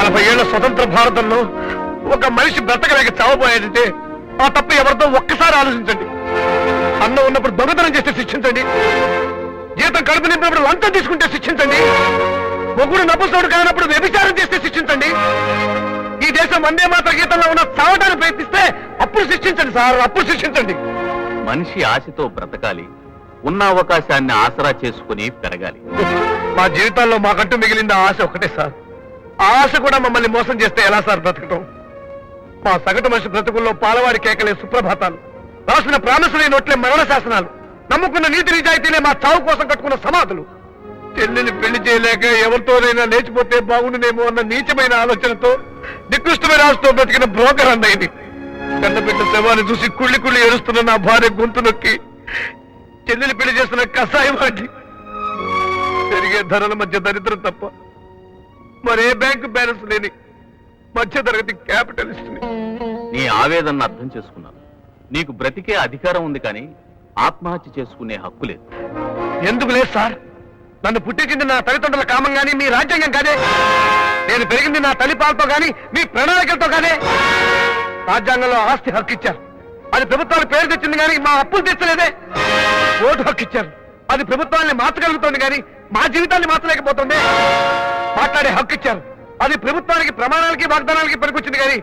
40 ఏళ్ల స్వతంత్ర భారతంలో ఒక మనిషి బ్రతకలేక చావబోయేదంటే ఆ తప్పు ఎవరితో ఒక్కసారి ఆలోచించండి. అన్నం ఉన్నప్పుడు దొంగతనం చేస్తే శిక్షించండి, జీతం కడుపు నింపినప్పుడు లంచం తీసుకుంటే శిక్షించండి, మొగ్గుడు నపుసోడు కానప్పుడు వ్యభిచారం చేస్తే శిక్షించండి. ఈ దేశం వందే మాత్ర గీతంలో ఉన్న చావటాన్ని ప్రయత్నిస్తే అప్పుడు శిక్షించండి సార్, అప్పుడు శిక్షించండి. మనిషి ఆశతో బ్రతకాలి, ఉన్న అవకాశాన్ని ఆసరా చేసుకుని పెరగాలి. మా జీవితాల్లో మాకంటూ మిగిలింది ఆశ ఒకటే సార్. ఆ ఆశ కూడా మమ్మల్ని మోసం చేస్తే ఎలా సార్ బ్రతకటం? మా సగటు మనిషి బ్రతుకుల్లో పాలవాడి కేకలే సుప్రభాతాలు, రాసిన ప్రామిసులే నోట్లే మరణ శాసనాలు, నమ్ముకున్న నీతి నిజాయితీలే మా చావు కోసం కట్టుకున్న సమాధులు. చెల్లిని పెళ్లి చేయలేక ఎవరితోనైనా లేచిపోతే బాగుండునేమో అన్న నీచమైన ఆలోచనతో నికృష్టమైన ఆశతో బ్రతికిన బ్రోకర్ అన్నయ్యని. కన్నబిడ్డ శవాన్ని చూసి కుళ్ళి కుళ్ళి ఏడుస్తున్న నా భార్య గొంతు నొక్కి చెల్లెలు పెళ్లి చేస్తున్న కషాయం వాటి పెరిగే ధరల మధ్య దరిద్రం తప్ప మరే బ్యాంకు బ్యాలెన్స్ లేని మధ్య తరగతి క్యాపిటలిస్ట్. నీ ఆవేదనను అర్థం చేసుకున్నాను. నీకు బ్రతికే అధికారం ఉంది, కానీ ఆత్మహత్య చేసుకునే హక్కు లేదు. ఎందుకు లేదు సార్? నన్ను పుట్టించింది నా తల్లిదండ్రుల కామం గాని మీ రాజ్యాంగం కాదే. నేను పెరిగింది నా తల్లి పాలతో గాని మీ ప్రణాళికలతో కాదే. రాజ్యాంగంలో ఆస్తి హక్కు ఇచ్చారు, అది ప్రభుత్వానికి పేరు తెచ్చింది కానీ మా అప్పులు తెచ్చలేదే. ఓటు హక్కు ఇచ్చారు, అది ప్రభుత్వాన్ని మార్చగలుగుతుంది కానీ మా జీవితాన్ని మార్చలేకపోతుంది. మాట్లాడే హక్కు ఇచ్చారు, అది ప్రభుత్వానికి ప్రమాణాలకి వాగ్దానాలకి పనికొచ్చింది కానీ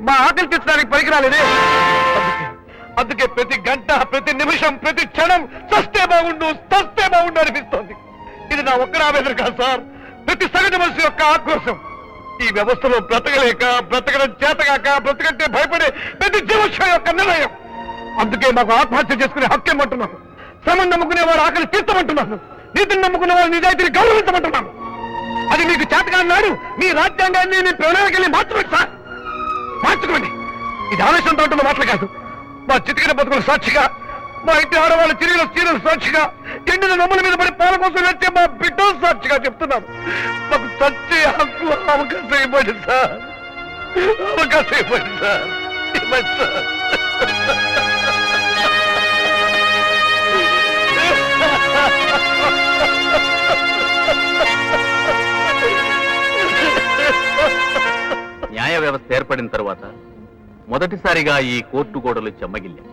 మా ఆకలి తెచ్చడానికి పనికిరాలేదే. అందుకే ప్రతి గంట, ప్రతి నిమిషం, ప్రతి క్షణం చస్తే బాగుండు అనిపిస్తోంది. ఇది నా ఒక్కరి ఆవేదన కాదు సార్, ప్రతి సగటు మనిషి యొక్క ఆక్రోశం. ఈ వ్యవస్థలో బ్రతకలేక, బ్రతకడం చేతగాక, బ్రతకంటే భయపడే ప్రతి జీవోత్సవం యొక్క నిర్ణయం. అందుకే మాకు ఆత్మహత్య చేసుకునే హక్కు ఏమంటున్నాను. శ్రమం నమ్ముకునే వారు ఆకలి తీర్చమంటున్నాను, నీతిని నమ్ముకునే వారు నిజాయితీని గౌరవించమంటున్నాను. అది మీకు చేతగా నాడు మీ రాజ్యాంగాన్ని మీ ప్రణాళికల్ని మార్చుకోండి సార్, మార్చుకోండి. ఇది ఆవేశంతో ఉంటున్న మాటలు కాదు. మా చితికిన బతుకుల సాక్షిగా, మా ఇంటి ఆడవాళ్ళ చిరిగిన చీరల సాక్షిగా, ఎండిన నమ్ముల మీద పడి పాల కోసం వచ్చే మా బిడ్డల సాక్షిగా చెప్తున్నాను. మాకు చచ్చే హక్కు అవకాశం ఇవ్వండి సార్, అవకాశం ఇవ్వండి సార్, ఇవ్వండి సార్. న్యాయ వ్యవస్థ ఏర్పడిన తర్వాత మొదటిసారిగా ఈ కోర్టు గోడలు చెమ్మగిల్లాయి.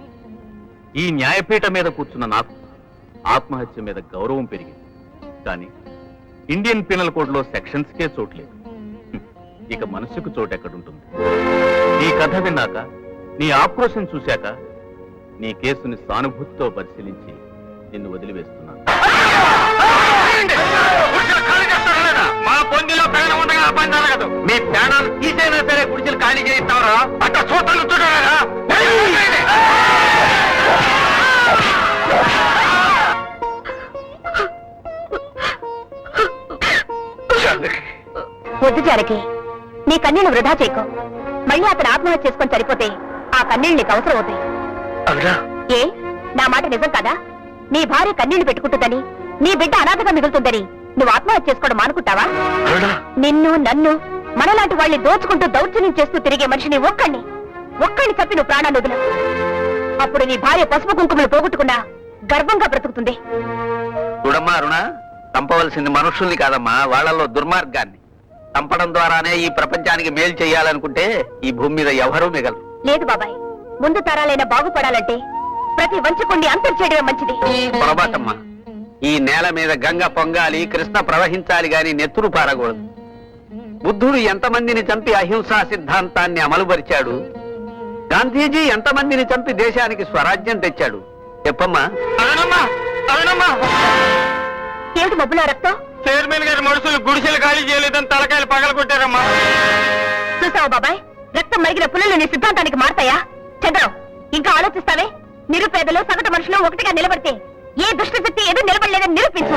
ఈ న్యాయపీఠ మీద కూర్చున్న నాకు ఆత్మహత్య మీద గౌరవం పెరిగింది. కానీ ఇండియన్ పీనల్ కోడ్లో సెక్షన్స్కే చోట్లేదు. ఇక మనసుకు చోటు ఎక్కడుంటుంది? నీ కథ విన్నాక, నీ ఆక్రోశం చూశాక, నీ కేసుని సానుభూతితో పరిశీలించి నిన్ను వదిలివేస్తున్నాను. మా పొందిలో ప్రాణం ఉండగా అబ్బాయి జరగదు. మీ ప్రాణాలు తీసైనా సరే గుడిసెలు ఖాళీ చేయిస్తావరా? అట్ట చూస్తాను చూడరా. వద్దు జానకి, నీ కన్నీళ్లు వృధా చేయకు. మళ్ళీ అతను ఆత్మహత్య చేసుకొని సరిపోతే ఆ కన్నీళ్లు నీకు అవసరం అవుతాయి. ఏ నా మాట నిజం కదా? నీ భార్య కన్నీళ్లు పెట్టుకుంటుందని, నీ బిడ్డ అనాథగా మిగులుతుందని నువ్వు ఆత్మహత్య చేసుకోవడం మానుకుంటావా? నిన్ను, నన్ను, మనలాంటి వాళ్ళని దోచుకుంటూ దౌర్జన్యం చేస్తూ తిరిగే మనిషిని ఒక్కడిని తప్పి నువ్వు ప్రాణాన్ని వదులు. అప్పుడు నీ భార్య పసుపు కుంకుమలు పోగొట్టుకున్నా గర్వంగా బ్రతుకుతుంది. చూడమ్మా అరుణ, చంపవలసింది మనుషుల్ని కాదమ్మా, వాళ్ళల్లో దుర్మార్గాన్ని. చంపడం ద్వారానే ఈ ప్రపంచానికి మేలు చేయాలనుకుంటే ఈ భూమి మీద ఎవరూ మిగలరు. లేదు బాబాయ్, ముందు తరాలైనా బాగుపడాలంటే ప్రతి వంచకుణ్ణి అంతం చేయడమే మంచిది. పొరపాటమ్మా, ఈ నేల మీద గంగ పొంగాలి, కృష్ణ ప్రవహించాలి గాని నెత్తురు పారకూడదు. బుద్ధుడు ఎంతమందిని చంపి అహింసా సిద్ధాంతాన్ని అమలుపరిచాడు? గాంధీజీ ఎంతమందిని చంపి దేశానికి స్వరాజ్యం తెచ్చాడు? చెప్పమ్మా. ఏమిటి మబ్బుల రక్తం? చైర్మన్ గారి మనుషులు గుడిసెలు ఖాళీ చేయలేదని తలకాయలు పగల కొట్టారమ్మా. చూసావా బాబాయ్, రక్తం మరిగిన పుల్లలు నీ సిద్ధాంతానికి మారతాయా? చంద్రం, ఇంకా ఆలోచిస్తావే? నిరుపేదలు సగటు మనుషులు ఒకటిగా నిలబడితే ఏ దుష్టశక్తి ఏదో నిలబడలేదని నిరూపించు.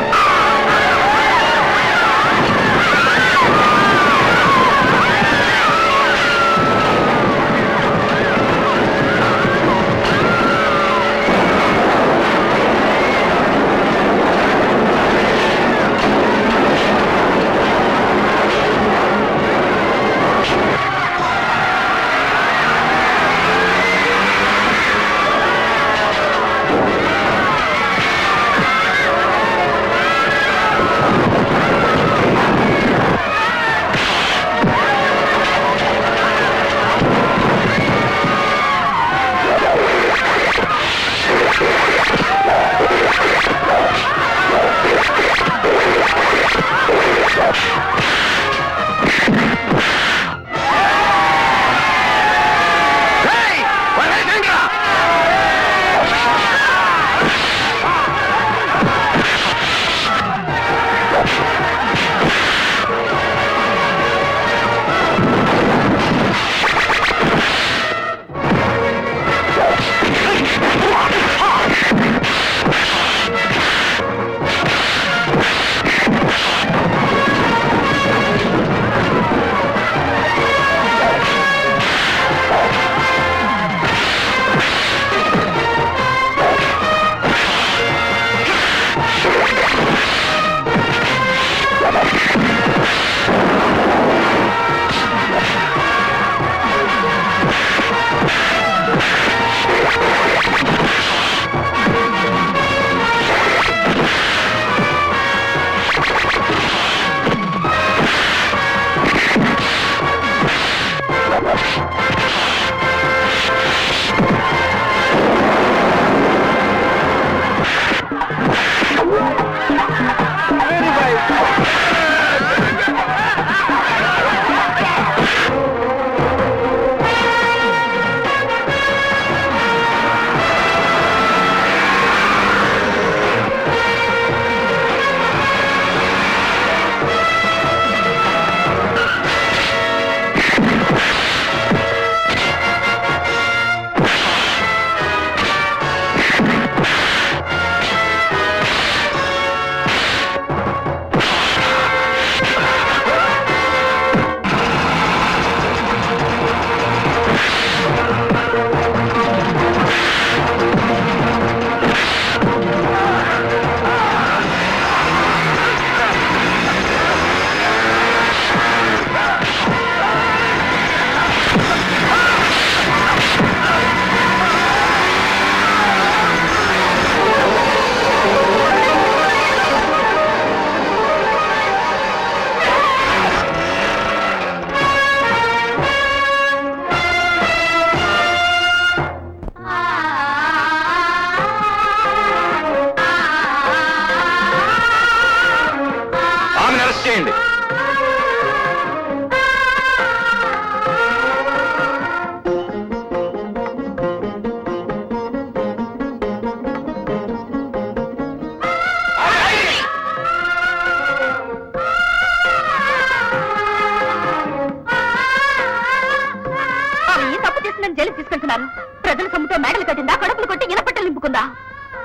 చేసిందని జైలు తీసుకెళ్తున్నారు. ప్రజల సొమ్ముతో మేడలు కట్టిందా, కడుపులు కొట్టి ఇనపట్టలు నింపుకుందా?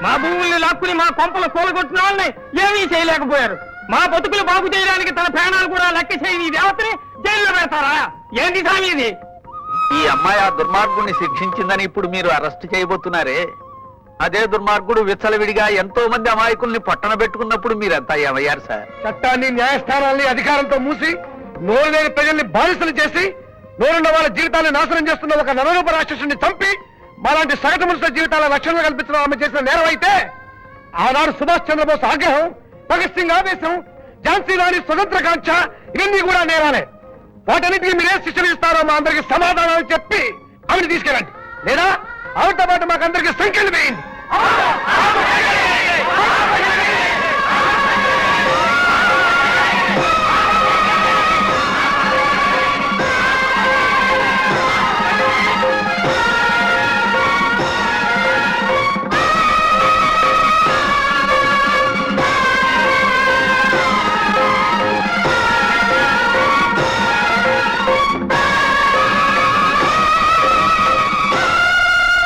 మా భూముల్ని లాక్కుని మా కొంపలు కూలగొట్టిన వాళ్ళని ఏమీ చేయలేకపోయారు. మా బతుకులు బాగు చేయడానికి తన ప్రాణాలు కూడా లెక్క చేయని ఈ దేవతని జైల్లో పెడతారా? ఏంటి స్వామి ఇది? ఈ అమ్మాయి ఆ దుర్మార్గుడిని శిక్షించిందని ఇప్పుడు మీరు అరెస్ట్ చేయబోతున్నారే, అదే దుర్మార్గుడు విచ్చలవిడిగా ఎంతో మంది అమాయకుల్ని పట్టణ పెట్టుకున్నప్పుడు మీరంతా ఏమయ్యారు సార్? చట్టాన్ని, న్యాయస్థానాల్ని అధికారంతో మూసి నోరు లేని ప్రజల్ని బానిసలు చేసి నోరున్న వాళ్ళ జీవితాన్ని నాశనం చేస్తున్న ఒక నరరూప రాక్షసుని చంపి మాలాంటి సగటు మనుషుల జీవితాల రక్షణ కల్పించడం ఆమె చేసిన నేరం అయితే, ఆనాడు సుభాష్ చంద్రబోస్ ఆగ్రహం, భగత్ సింగ్ ఆవేశం, ఝాన్సీ రాణి స్వతంత్రకాంక్ష ఇవన్నీ కూడా నేరాలే. వాటన్నిటికీ మీరే శిక్షణ ఇస్తారో మా అందరికి సమాధానాలు చెప్పి ఆవిడ తీసుకెళ్ళండి, లేదా ఆవిడతో పాటు మాకందరికి సంఖ్యలు వేయండి.